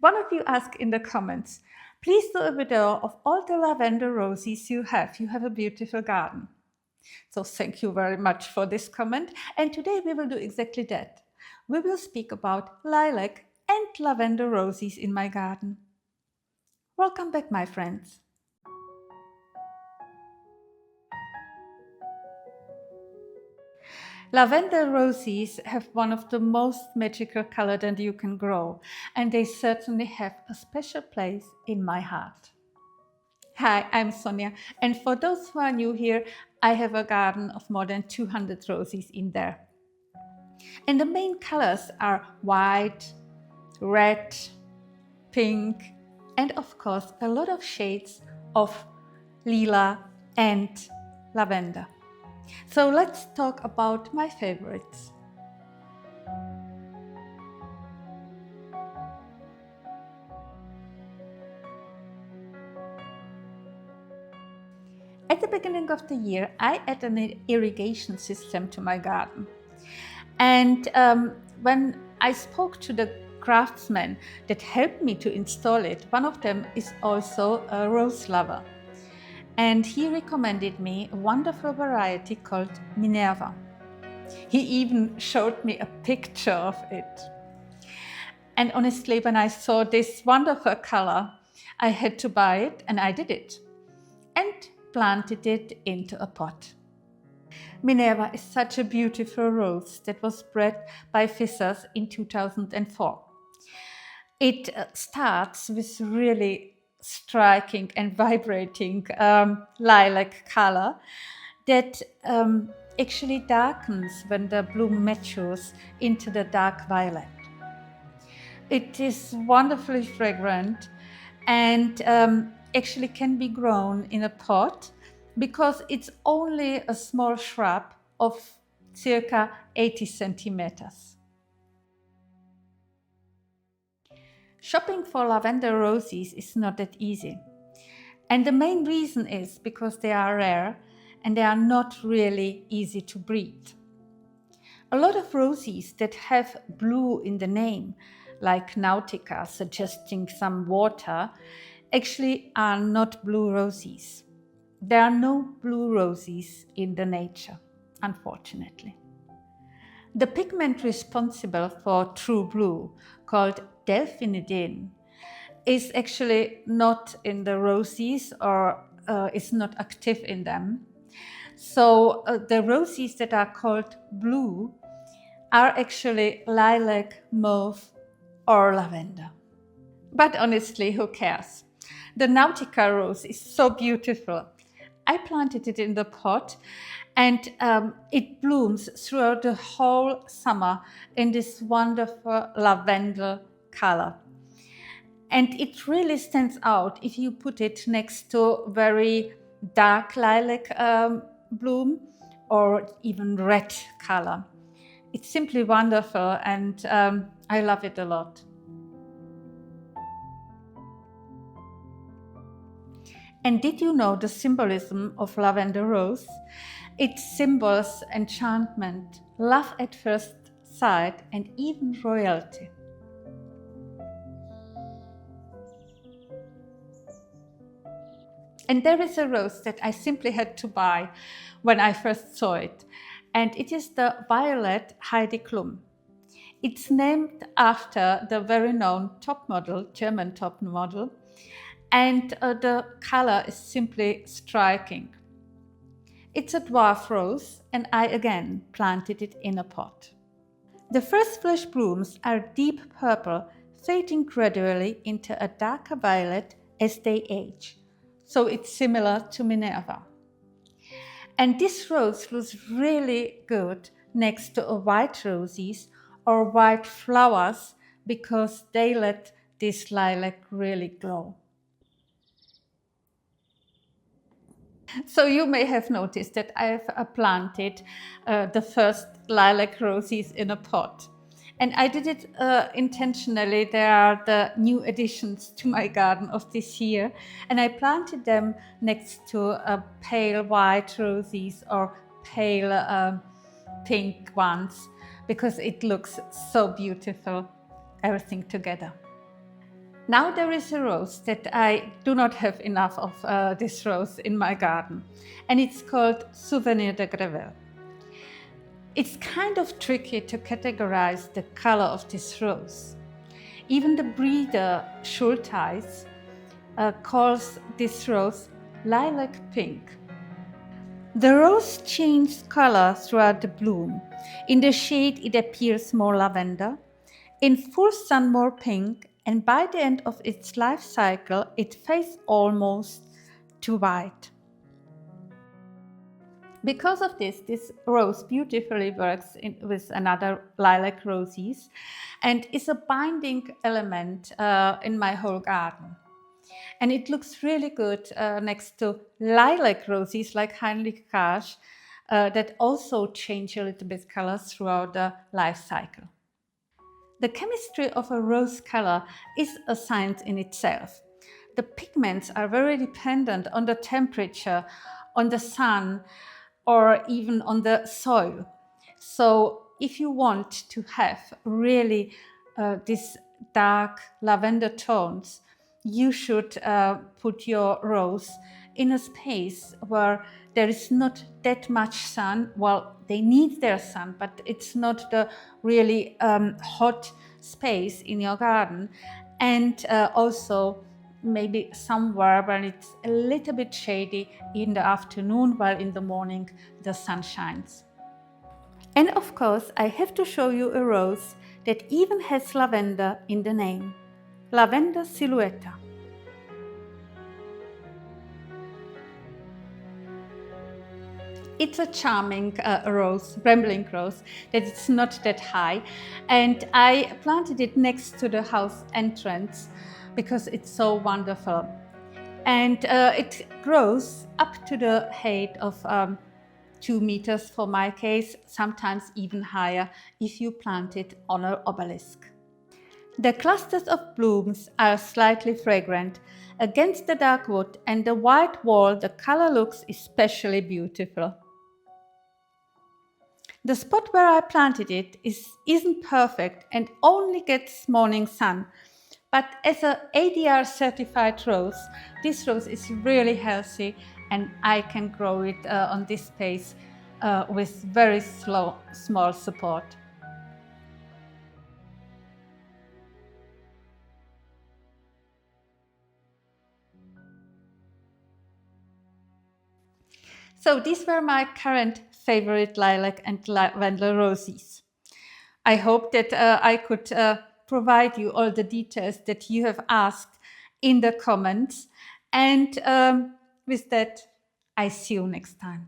One of you asked in the comments, please do a video of all the lavender roses you have. You have a beautiful garden. So thank you very much for this comment. And today we will do exactly that. We will speak about lilac and lavender roses in my garden. Welcome back, my friends. Lavender roses have one of the most magical colors that you can grow, and they certainly have a special place in my heart. Hi, I'm Sonja, and for those who are new here, I have a garden of more than 200 roses in there. And the main colors are white, red, pink, and of course a lot of shades of lila and lavender. So let's talk about my favorites. At the beginning of the year, I added an irrigation system to my garden. And when I spoke to the craftsmen that helped me to install it, one of them is also a rose lover. And he recommended me a wonderful variety called Minerva. He even showed me a picture of it. And honestly, when I saw this wonderful color, I had to buy it, and I did it. And planted it into a pot. Minerva is such a beautiful rose that was bred by Fissers in 2004. It starts with really striking and vibrating lilac color that actually darkens when the bloom matures into the dark violet. It is wonderfully fragrant and actually can be grown in a pot because it's only a small shrub of circa 80 centimeters. Shopping for lavender roses is not that easy. And the main reason is because they are rare and they are not really easy to breed. A lot of roses that have blue in the name, like Nautica, suggesting some water, actually are not blue roses. There are no blue roses in the nature, unfortunately. The pigment responsible for true blue, called delphinidin, is actually not in the roses or is not active in them. So the roses that are called blue are actually lilac, mauve, or lavender. But honestly, who cares? The Nautica rose is so beautiful. I planted it in the pot and it blooms throughout the whole summer in this wonderful lavender color. And it really stands out if you put it next to very dark lilac bloom or even red color. It's simply wonderful and I love it a lot. And did you know the symbolism of lavender rose? It symbols enchantment, love at first sight, and even royalty. And there is a rose that I simply had to buy when I first saw it, and it is the violet Heidi Klum. It's named after the very known top model, German top model, and the color is simply striking. It's a dwarf rose, and I again planted it in a pot. The first fresh blooms are deep purple, fading gradually into a darker violet as they age. So it's similar to Minerva. And this rose looks really good next to a white roses or white flowers because they let this lilac really glow. So you may have noticed that I've planted the first lilac roses in a pot. And I did it intentionally. They are the new additions to my garden of this year. And I planted them next to pale white roses or pale pink ones because it looks so beautiful, everything together. Now there is a rose that I do not have enough of this rose in my garden, and it's called Souvenir de Greuville. It's kind of tricky to categorize the color of this rose. Even the breeder Schultheiss calls this rose lilac-pink. The rose changes color throughout the bloom. In the shade it appears more lavender, in full sun more pink, and by the end of its life cycle it fades almost to white. Because of this rose beautifully works with another lilac roses and is a binding element in my whole garden. And it looks really good next to lilac roses like Heidi Klum that also change a little bit colors throughout the life cycle. The chemistry of a rose color is a science in itself. The pigments are very dependent on the temperature, on the sun, or even on the soil. So if you want to have really these dark lavender tones, you should put your rose in a space where there is not that much sun. Well, they need their sun, but it's not the really hot space in your garden. And also maybe somewhere where it's a little bit shady in the afternoon, while in the morning the sun shines. And of course, I have to show you a rose that even has lavender in the name. Lavender Siluetta. It's a charming rose, rambling rose, that it's not that high. And I planted it next to the house entrance because it's so wonderful. And it grows up to the height of 2 meters for my case, sometimes even higher if you plant it on an obelisk. The clusters of blooms are slightly fragrant. Against the dark wood and the white wall, the color looks especially beautiful. The spot where I planted it isn't perfect and only gets morning sun. But as an ADR certified rose, this rose is really healthy and I can grow it on this space with very small support. So these were my current favorite lilac and lavender roses. I hope that I could provide you all the details that you have asked in the comments. And with that, I see you next time.